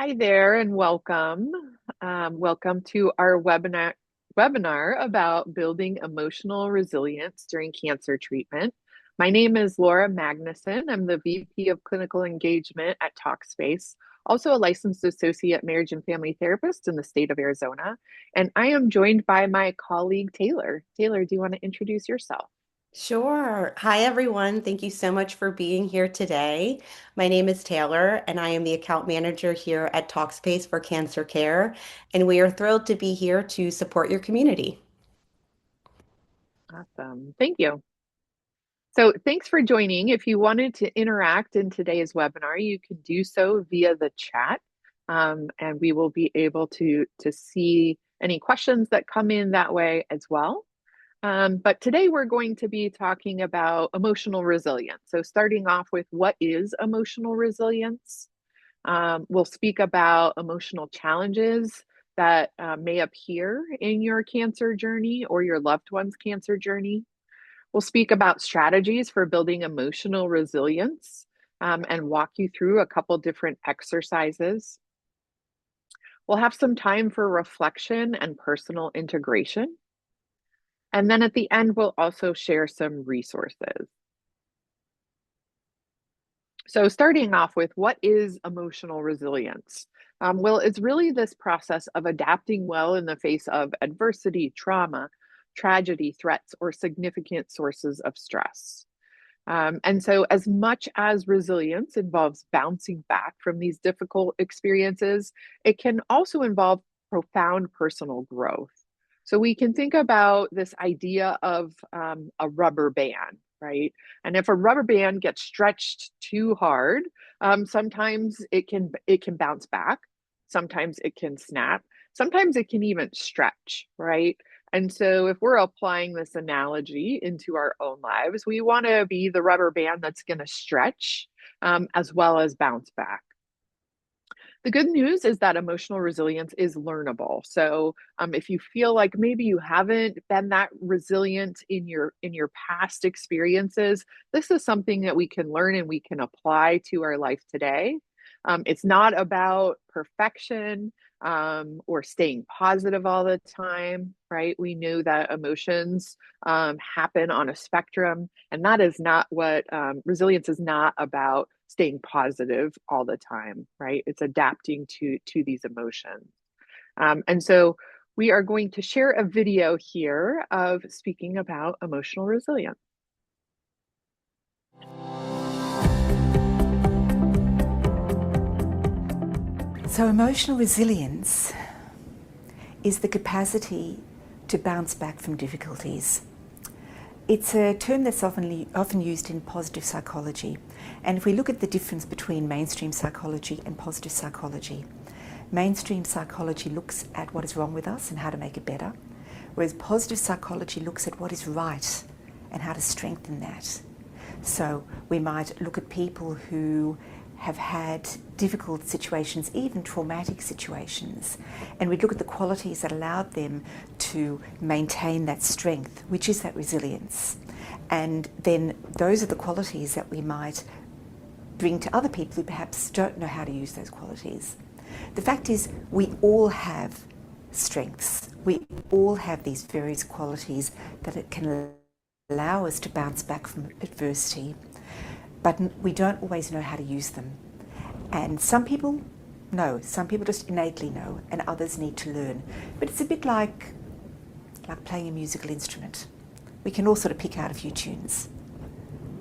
Hi there and welcome. Welcome to our webinar about building emotional resilience during cancer treatment. My name is Laura Magnuson. I'm the VP of Clinical Engagement at Talkspace, also a licensed associate marriage and family therapist in the state of Arizona. And I am joined by my colleague, Taylor. Taylor, do you want to introduce yourself? Sure. Hi, everyone. Thank you so much for being here today. My name is Taylor, and I am the account manager here at Talkspace for Cancer Care, and we are thrilled to be here to support your community. Awesome. Thank you. So thanks for joining. If you wanted to interact in today's webinar, you can do so via the chat, and we will be able to see any questions that come in that way as well. But today we're going to be talking about emotional resilience. So starting off with what is emotional resilience? We'll speak about emotional challenges that may appear in your cancer journey or your loved one's cancer journey. We'll speak about strategies for building emotional resilience and walk you through a couple different exercises. We'll have some time for reflection and personal integration. And then at the end, we'll also share some resources. So starting off with what is emotional resilience? Well, it's really this process of adapting well in the face of adversity, trauma, tragedy, threats, or significant sources of stress. And so, as much as resilience involves bouncing back from these difficult experiences, it can also involve profound personal growth. So, we can think about this idea of a rubber band, right? And if a rubber band gets stretched too hard, sometimes it can bounce back. Sometimes it can snap. Sometimes it can even stretch, right? And so, if we're applying this analogy into our own lives, we want to be the rubber band that's going to stretch as well as bounce back. The good news is that emotional resilience is learnable. So, if you feel like maybe you haven't been that resilient in your past experiences, this is something that we can learn and we can apply to our life today. It's not about perfection or staying positive all the time, right? We know that emotions happen on a spectrum, and that is not what resilience is not about staying positive all the time, right? It's adapting to these emotions. And so we are going to share a video here of speaking about emotional resilience. So, emotional resilience is the capacity to bounce back from difficulties. It's a term that's often used in positive psychology. And if we look at the difference between mainstream psychology and positive psychology, mainstream psychology looks at what is wrong with us and how to make it better, whereas positive psychology looks at what is right and how to strengthen that. So we might look at people who have had difficult situations, even traumatic situations, and we'd look at the qualities that allowed them to maintain that strength, which is that resilience. And then those are the qualities that we might bring to other people who perhaps don't know how to use those qualities. The fact is, we all have strengths. We all have these various qualities that it can allow us to bounce back from adversity, but we don't always know how to use them. And some people know, some people just innately know, and others need to learn. But it's a bit like playing a musical instrument. We can all sort of pick out a few tunes.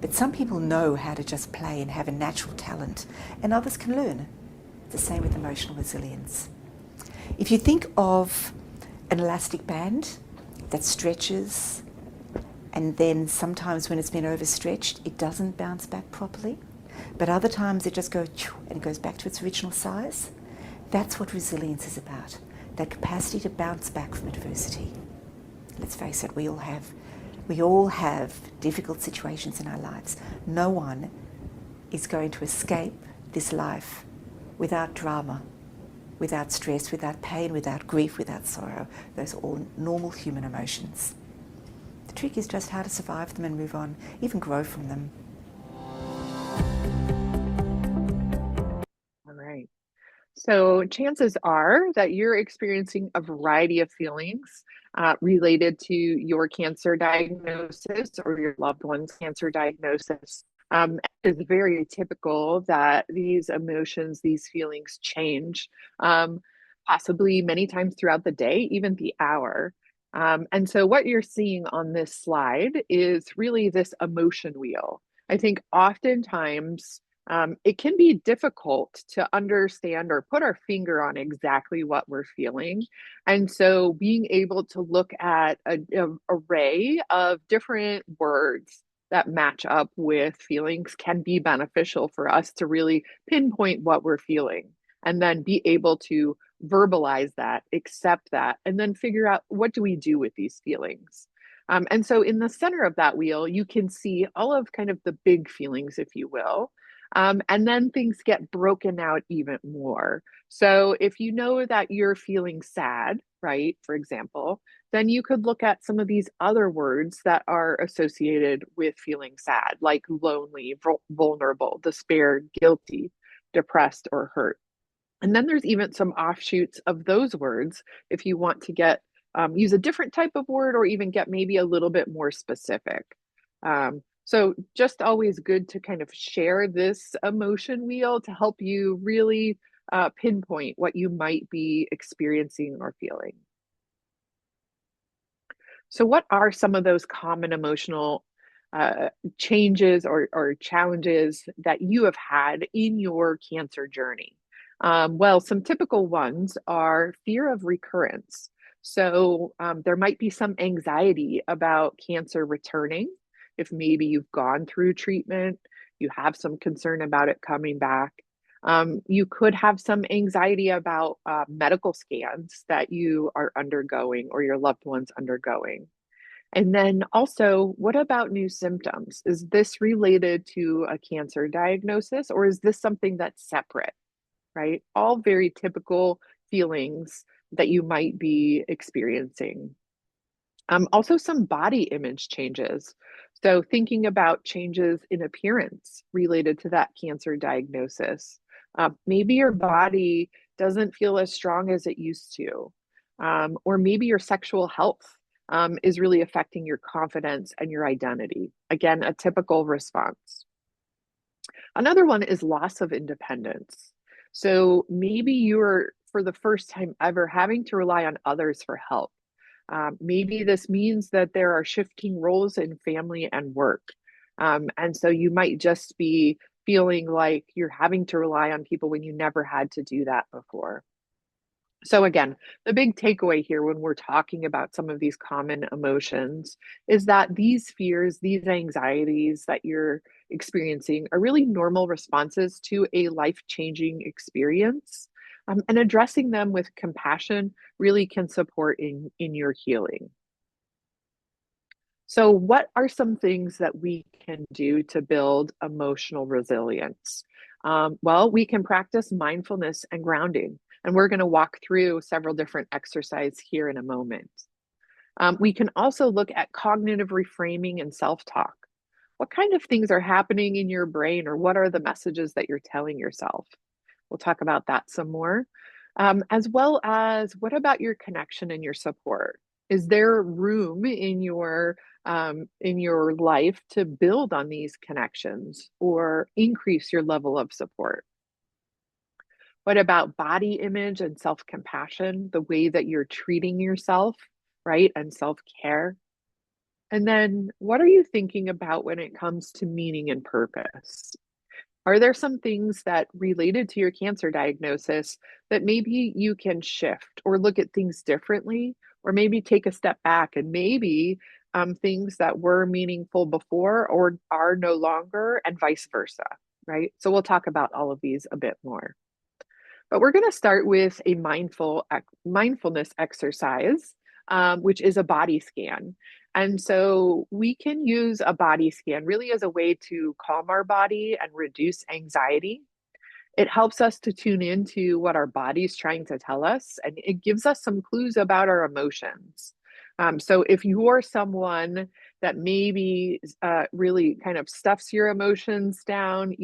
But some people know how to just play and have a natural talent, and others can learn. It's the same with emotional resilience. If you think of an elastic band that stretches, and then sometimes when it's been overstretched, it doesn't bounce back properly. But other times it just goes and it goes back to its original size. That's what resilience is about, that capacity to bounce back from adversity. Let's face it, we all have difficult situations in our lives. No one is going to escape this life without drama, without stress, without pain, without grief, without sorrow. Those are all normal human emotions. The trick is just how to survive them and move on, even grow from them. All right. So, chances are that you're experiencing a variety of feelings related to your cancer diagnosis or your loved one's cancer diagnosis. It's very typical that these emotions, these feelings change, um, possibly many times throughout the day, even the hour. And so, what you're seeing on this slide is really this emotion wheel. I think oftentimes it can be difficult to understand or put our finger on exactly what we're feeling. And so being able to look at an array of different words that match up with feelings can be beneficial for us to really pinpoint what we're feeling and then be able to verbalize that, accept that, and then figure out what do we do with these feelings. And so in the center of that wheel, you can see all of kind of the big feelings, if you will. And then things get broken out even more. So if you know that you're feeling sad, right, for example, then you could look at some of these other words that are associated with feeling sad, like lonely, vulnerable, despair, guilty, depressed, or hurt. And then there's even some offshoots of those words if you want to get use a different type of word or even get maybe a little bit more specific. So just always good to kind of share this emotion wheel to help you really pinpoint what you might be experiencing or feeling. So, what are some of those common emotional uh, changes or challenges that you have had in your cancer journey? Well, some typical ones are fear of recurrence. So, there might be some anxiety about cancer returning. If maybe you've gone through treatment, you have some concern about it coming back. You could have some anxiety about medical scans that you are undergoing or your loved ones undergoing. And then also, what about new symptoms? Is this related to a cancer diagnosis or is this something that's separate, right? All very typical feelings that you might be experiencing. Also, some body image changes. So, thinking about changes in appearance related to that cancer diagnosis. Maybe your body doesn't feel as strong as it used to, or maybe your sexual health is really affecting your confidence and your identity. Again, a typical response. Another one is loss of independence. So, maybe you're, for the first time ever, having to rely on others for help. Maybe this means that there are shifting roles in family and work. And so you might just be feeling like you're having to rely on people when you never had to do that before. So, again, the big takeaway here when we're talking about some of these common emotions is that these fears, these anxieties that you're experiencing are really normal responses to a life changing experience. And addressing them with compassion really can support in your healing. So, what are some things that we can do to build emotional resilience? Well, we can practice mindfulness and grounding, and we're going to walk through several different exercises here in a moment. We can also look at cognitive reframing and self talk. What kind of things are happening in your brain, or what are the messages that you're telling yourself? We'll talk about that some more. As well as what about your connection and your support? Is there room in your life to build on these connections or increase your level of support? What about body image and self-compassion, the way that you're treating yourself, right? And self-care. And then what are you thinking about when it comes to meaning and purpose? Are there some things that related to your cancer diagnosis that maybe you can shift or look at things differently, or maybe take a step back and maybe things that were meaningful before or are no longer, and vice versa, right? So we'll talk about all of these a bit more. But we're going to start with a mindfulness exercise, which is a body scan. And so we can use a body scan really as a way to calm our body and reduce anxiety. It helps us to tune into what our body's trying to tell us, and it gives us some clues about our emotions. So if you're someone that maybe really kind of stuffs your emotions down,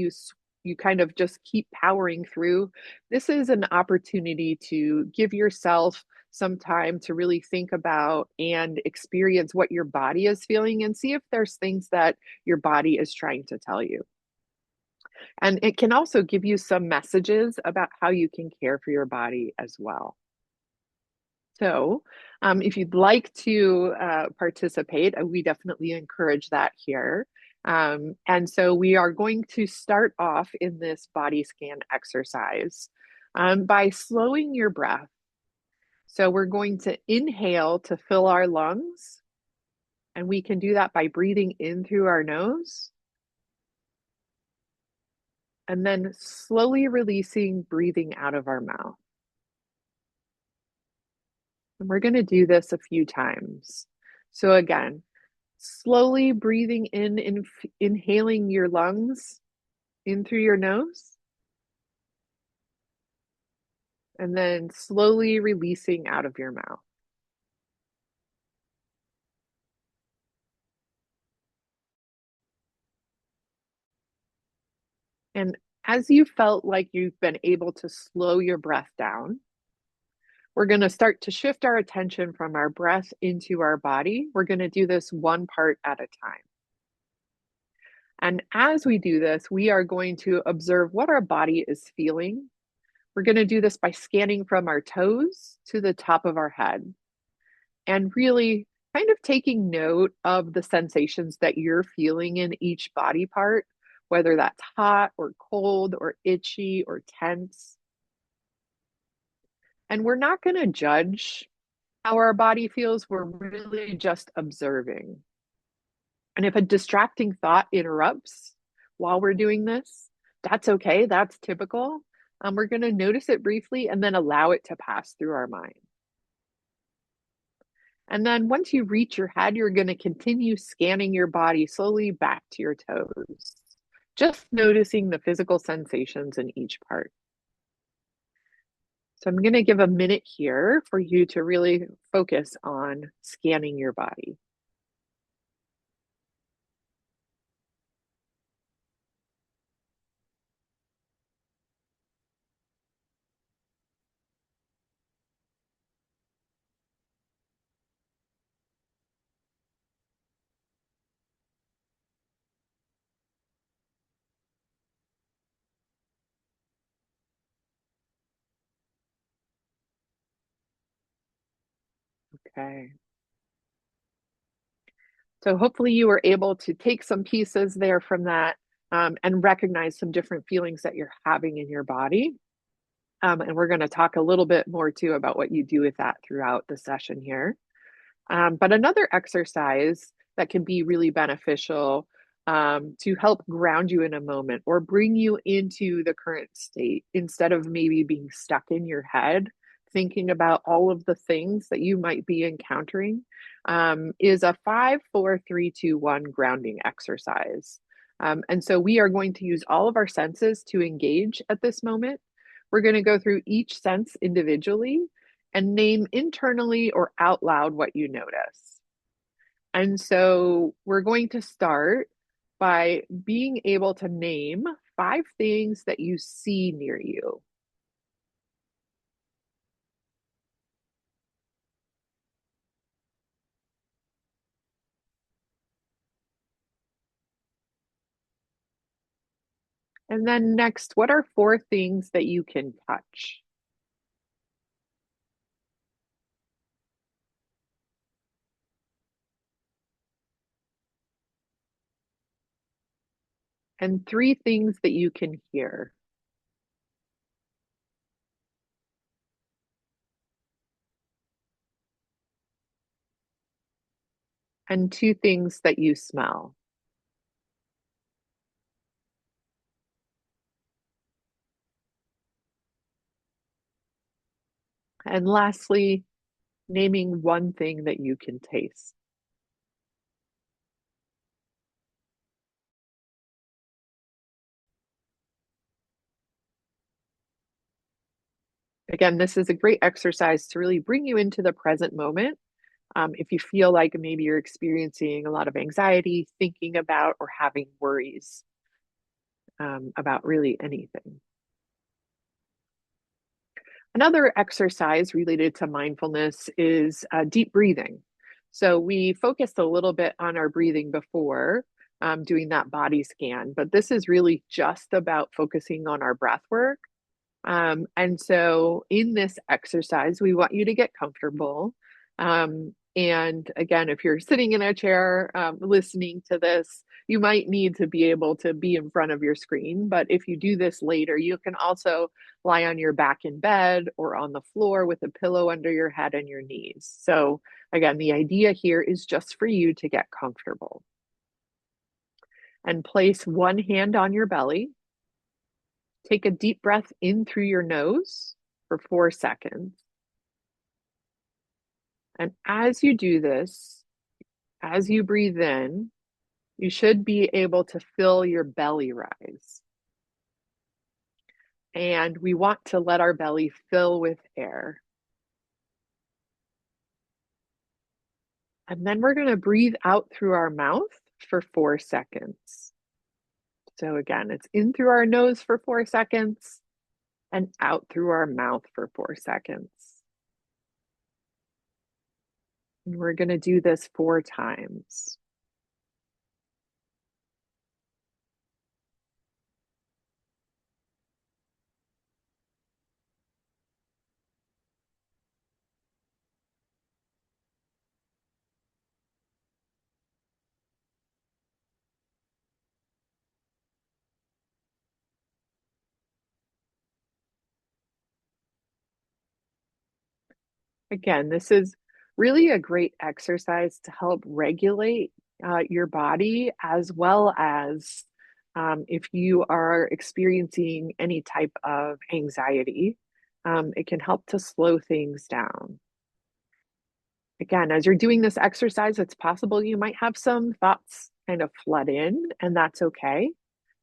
you kind of just keep powering through, this is an opportunity to give yourself some time to really think about and experience what your body is feeling and see if there's things that your body is trying to tell you. And it can also give you some messages about how you can care for your body as well. So, if you'd like to participate, we definitely encourage that here. And so we are going to start off in this body scan exercise by slowing your breath. So we're going to inhale to fill our lungs, and we can do that by breathing in through our nose, and then slowly releasing, breathing out of our mouth. And we're going to do this a few times. So again, slowly breathing in, inhaling your lungs in through your nose, and then slowly releasing out of your mouth. And as you felt like you've been able to slow your breath down, we're going to start to shift our attention from our breath into our body. We're going to do this one part at a time. And as we do this, we are going to observe what our body is feeling. We're going to do this by scanning from our toes to the top of our head and really kind of taking note of the sensations that you're feeling in each body part, whether that's hot or cold or itchy or tense. And we're not going to judge how our body feels. We're really just observing. And if a distracting thought interrupts while we're doing this, that's okay. That's typical. We're going to notice it briefly and then allow it to pass through our mind. And then once you reach your head, you're going to continue scanning your body slowly back to your toes, just noticing the physical sensations in each part. So I'm going to give a minute here for you to really focus on scanning your body. Okay. So hopefully you were able to take some pieces there from that and recognize some different feelings that you're having in your body. And we're going to talk a little bit more too about what you do with that throughout the session here. But another exercise that can be really beneficial to help ground you in a moment or bring you into the current state instead of maybe being stuck in your head, thinking about all of the things that you might be encountering, is a 5, 4, 3, 2, 1 grounding exercise. And so we are going to use all of our senses to engage at this moment. We're going to go through each sense individually and name internally or out loud what you notice. And so we're going to start by being able to name 5 things that you see near you. And then next, what are 4 things that you can touch? And 3 things that you can hear. And 2 things that you smell. And lastly, naming 1 thing that you can taste. Again, this is a great exercise to really bring you into the present moment. If you feel like maybe you're experiencing a lot of anxiety, thinking about, or having worries. about really anything. Another exercise related to mindfulness is deep breathing. So we focused a little bit on our breathing before doing that body scan, but this is really just about focusing on our breath work. And so in this exercise, we want you to get comfortable. And again, if you're sitting in a chair listening to this, you might need to be able to be in front of your screen. But if you do this later, you can also lie on your back in bed or on the floor with a pillow under your head and your knees. So again, the idea here is just for you to get comfortable. And place one hand on your belly. Take a deep breath in through your nose for 4 seconds. And as you do this, as you breathe in, you should be able to feel your belly rise. And we want to let our belly fill with air. And then we're going to breathe out through our mouth for 4 seconds. So again, it's in through our nose for 4 seconds and out through our mouth for 4 seconds. And we're going to do this 4 times. Again, this is really a great exercise to help regulate your body, as well as if you are experiencing any type of anxiety, it can help to slow things down. Again, as you're doing this exercise, it's possible you might have some thoughts kind of flood in, and that's okay.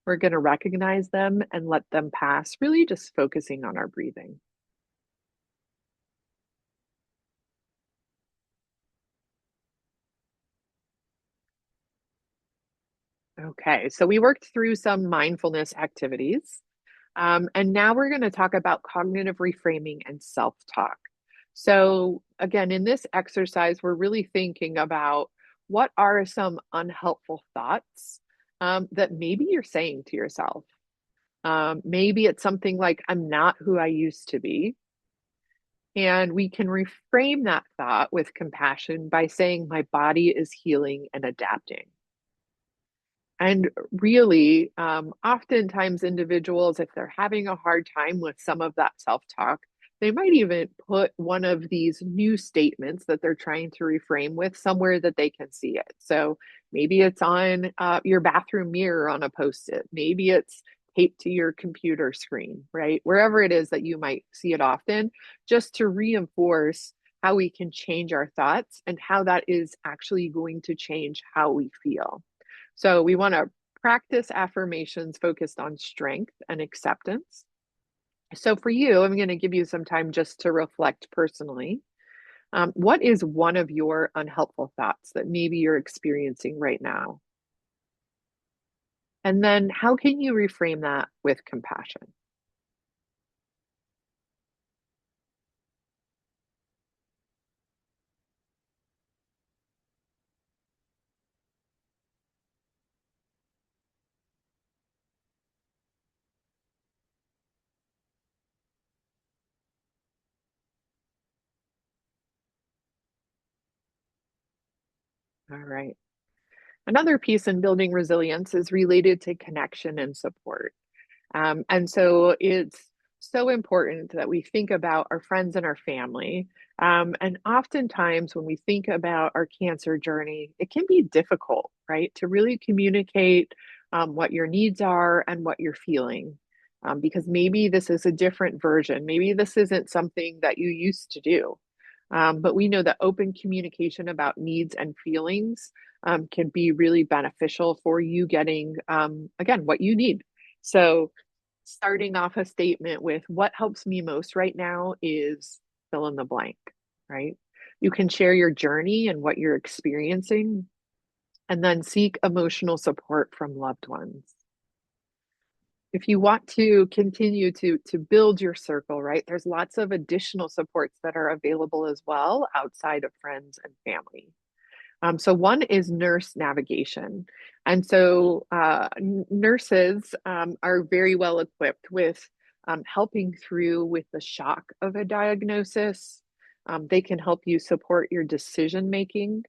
We're going to recognize them and let them pass, really just focusing on our breathing. Okay, so we worked through some mindfulness activities, and now we're going to talk about cognitive reframing and self-talk. So again, in this exercise, we're really thinking about what are some unhelpful thoughts that maybe you're saying to yourself. Maybe it's something like, I'm not who I used to be. And we can reframe that thought with compassion by saying, my body is healing and adapting. And really, oftentimes individuals, if they're having a hard time with some of that self-talk, they might even put one of these new statements that they're trying to reframe with somewhere that they can see it. So maybe it's on your bathroom mirror on a post-it. Maybe it's taped to your computer screen, right? Wherever it is that you might see it often, just to reinforce how we can change our thoughts and how that is actually going to change how we feel. So we want to practice affirmations focused on strength and acceptance. So for you, I'm going to give you some time just to reflect personally. What is one of your unhelpful thoughts that maybe you're experiencing right now? And then how can you reframe that with compassion? All right. Another piece in building resilience is related to connection and support. And so it's so important that we think about our friends and our family. And oftentimes, when we think about our cancer journey, it can be difficult, right, to really communicate what your needs are and what you're feeling. Because maybe this is a different version. Maybe this isn't something that you used to do. But we know that open communication about needs and feelings can be really beneficial for you getting, again, what you need. So, starting off a statement with what helps me most right now is fill in the blank, right? You can share your journey and what you're experiencing, and then seek emotional support from loved ones. If you want to continue to build your circle, right, there's lots of additional supports that are available as well outside of friends and family. So one is nurse navigation. And so nurses are very well equipped with helping through with the shock of a diagnosis. They can help you support your decision making.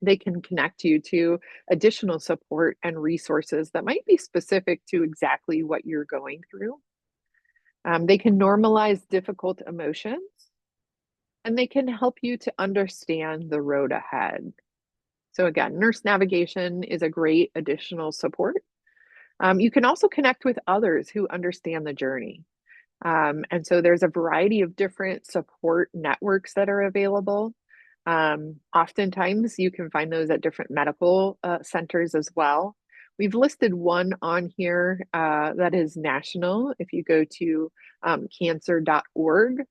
They can connect you to additional support and resources that might be specific to exactly what you're going through. They can normalize difficult emotions, and they can help you to understand the road ahead. So again, nurse navigation is a great additional support. You can also connect with others who understand the journey. And so there's a variety of different support networks that are available. Oftentimes you can find those at different medical centers as well. We've listed one on here that is national. If you go to cancer.org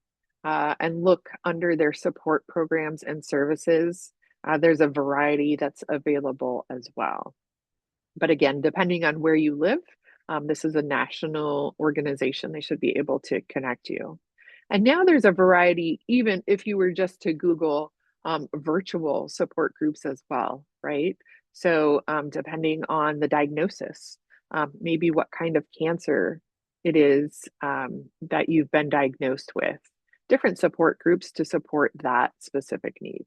and look under their support programs and services, there's a variety that's available as well. But again, depending on where you live, this is a national organization. They should be able to connect you. And now there's a variety, even if you were just to Google virtual support groups as well, right? So depending on the diagnosis, maybe what kind of cancer it is that you've been diagnosed with, different support groups to support that specific need.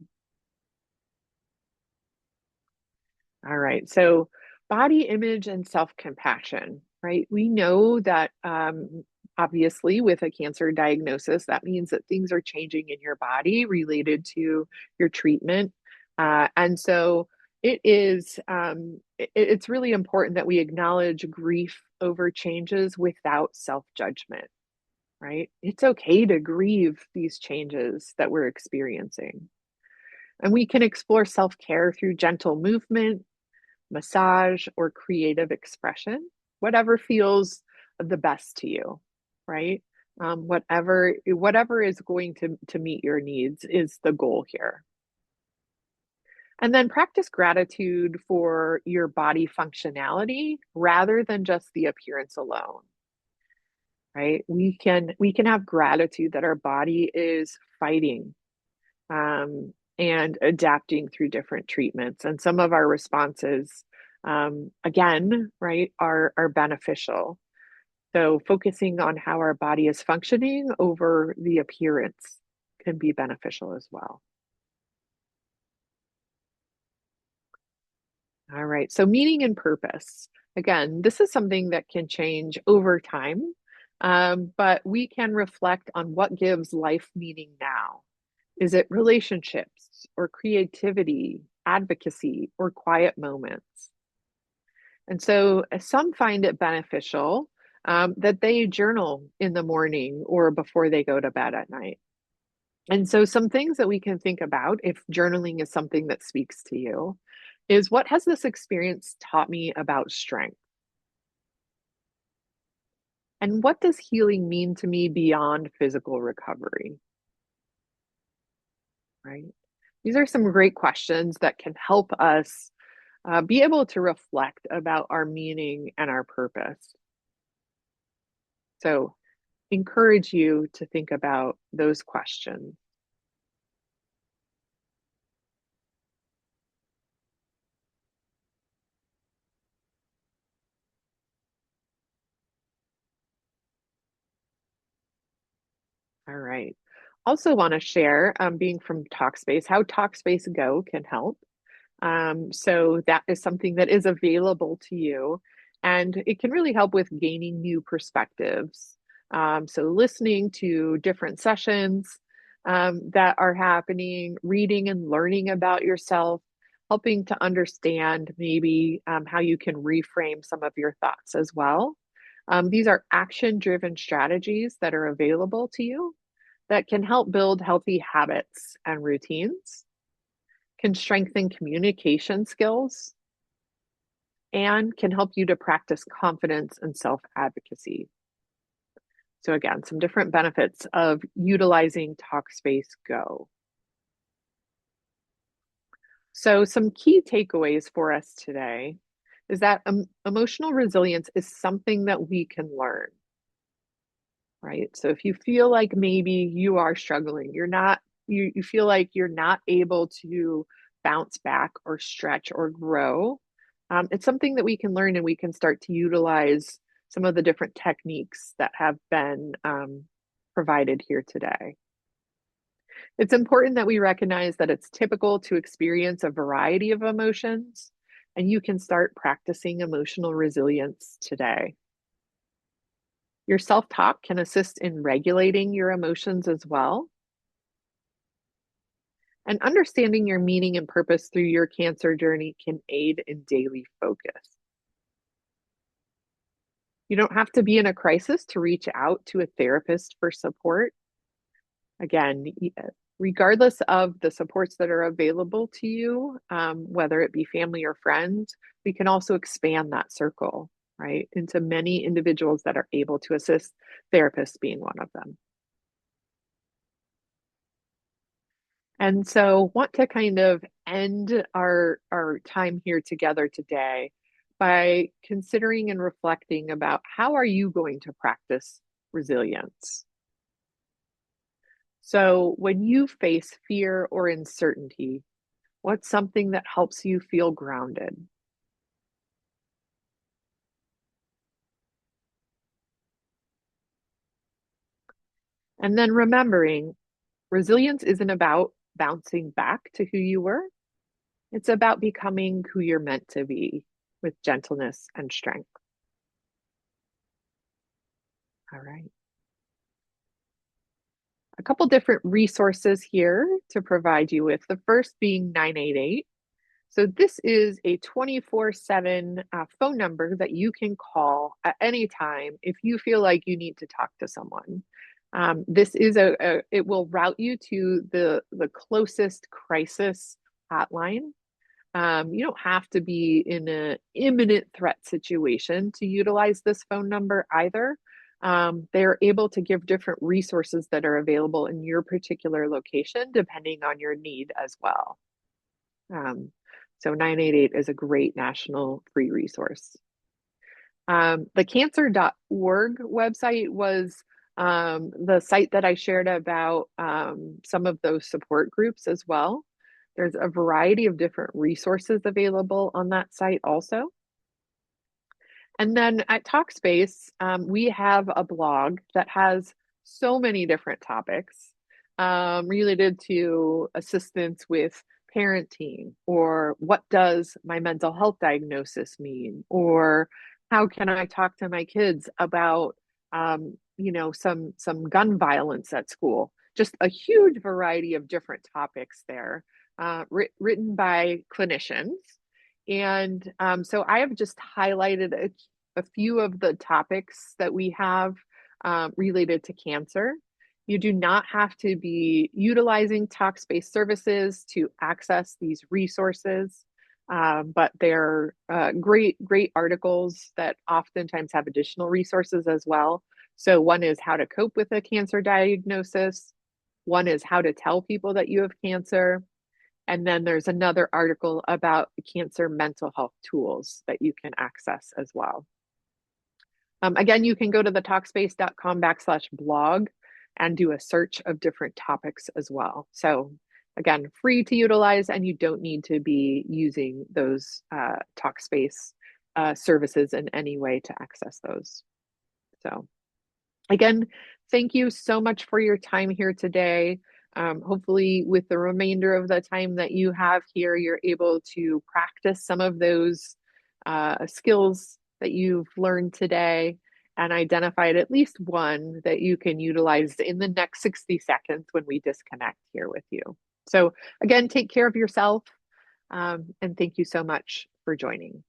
All right, so body image and self-compassion, right? We know that obviously with a cancer diagnosis, that means that things are changing in your body related to your treatment. And so it's really important that we acknowledge grief over changes without self-judgment, right? It's okay to grieve these changes that we're experiencing. And we can explore self-care through gentle movement, massage, or creative expression, whatever feels the best to you, right? Whatever is going to meet your needs is the goal here. And then practice gratitude for your body functionality rather than just the appearance alone, right? We can have gratitude that our body is fighting and adapting through different treatments. And some of our responses, again, right, are beneficial. So focusing on how our body is functioning over the appearance can be beneficial as well. All right, so meaning and purpose. Again, this is something that can change over time, but we can reflect on what gives life meaning now. Is it relationships or creativity, advocacy, or quiet moments? And so some find it beneficial that they journal in the morning or before they go to bed at night. And so some things that we can think about if journaling is something that speaks to you is, what has this experience taught me about strength? And what does healing mean to me beyond physical recovery? Right? These are some great questions that can help us be able to reflect about our meaning and our purpose. So, encourage you to think about those questions. All right. Also, want to share, being from Talkspace, how Talkspace Go can help. So that is something that is available to you, and it can really help with gaining new perspectives. So listening to different sessions that are happening, reading and learning about yourself, helping to understand maybe how you can reframe some of your thoughts as well. These are action-driven strategies that are available to you that can help build healthy habits and routines, can strengthen communication skills, and can help you to practice confidence and self-advocacy. So again, some different benefits of utilizing Talkspace Go. So some key takeaways for us today is that emotional resilience is something that we can learn, right? So if you feel like maybe you are struggling, you feel like you're not able to bounce back or stretch or grow, it's something that we can learn, and we can start to utilize some of the different techniques that have been provided here today. It's important that we recognize that it's typical to experience a variety of emotions, and you can start practicing emotional resilience today. Your self-talk can assist in regulating your emotions as well. And understanding your meaning and purpose through your cancer journey can aid in daily focus. You don't have to be in a crisis to reach out to a therapist for support. Again, regardless of the supports that are available to you, whether it be family or friends, we can also expand that circle, right, into many individuals that are able to assist, therapists being one of them. And so want to kind of end our time here together today by considering and reflecting about how are you going to practice resilience? So when you face fear or uncertainty, what's something that helps you feel grounded? And then remembering resilience isn't about bouncing back to who you were. It's about becoming who you're meant to be with gentleness and strength. All right. A couple different resources here to provide you with. The first being 988. So this is a 24/7 phone number that you can call at any time if you feel like you need to talk to someone. This is it will route you to the closest crisis hotline. You don't have to be in an imminent threat situation to utilize this phone number either. They're able to give different resources that are available in your particular location, depending on your need as well. So 988 is a great national free resource. The cancer.org website was the site that I shared about some of those support groups as well. There's a variety of different resources available on that site also. And then at Talkspace, we have a blog that has so many different topics related to assistance with parenting, or what does my mental health diagnosis mean, or how can I talk to my kids about, some gun violence at school. Just a huge variety of different topics there, written by clinicians. And so I have just highlighted a few of the topics that we have related to cancer. You do not have to be utilizing Talkspace services to access these resources, but they're great articles that oftentimes have additional resources as well. So one is how to cope with a cancer diagnosis. One is how to tell people that you have cancer. And then there's another article about cancer mental health tools that you can access as well. Again, you can go to the talkspace.com/blog and do a search of different topics as well. So again, free to utilize, and you don't need to be using those Talkspace services in any way to access those. So again, thank you so much for your time here today. Hopefully with the remainder of the time that you have here, you're able to practice some of those skills that you've learned today and identified at least one that you can utilize in the next 60 seconds when we disconnect here with you. So again, take care of yourself, and thank you so much for joining.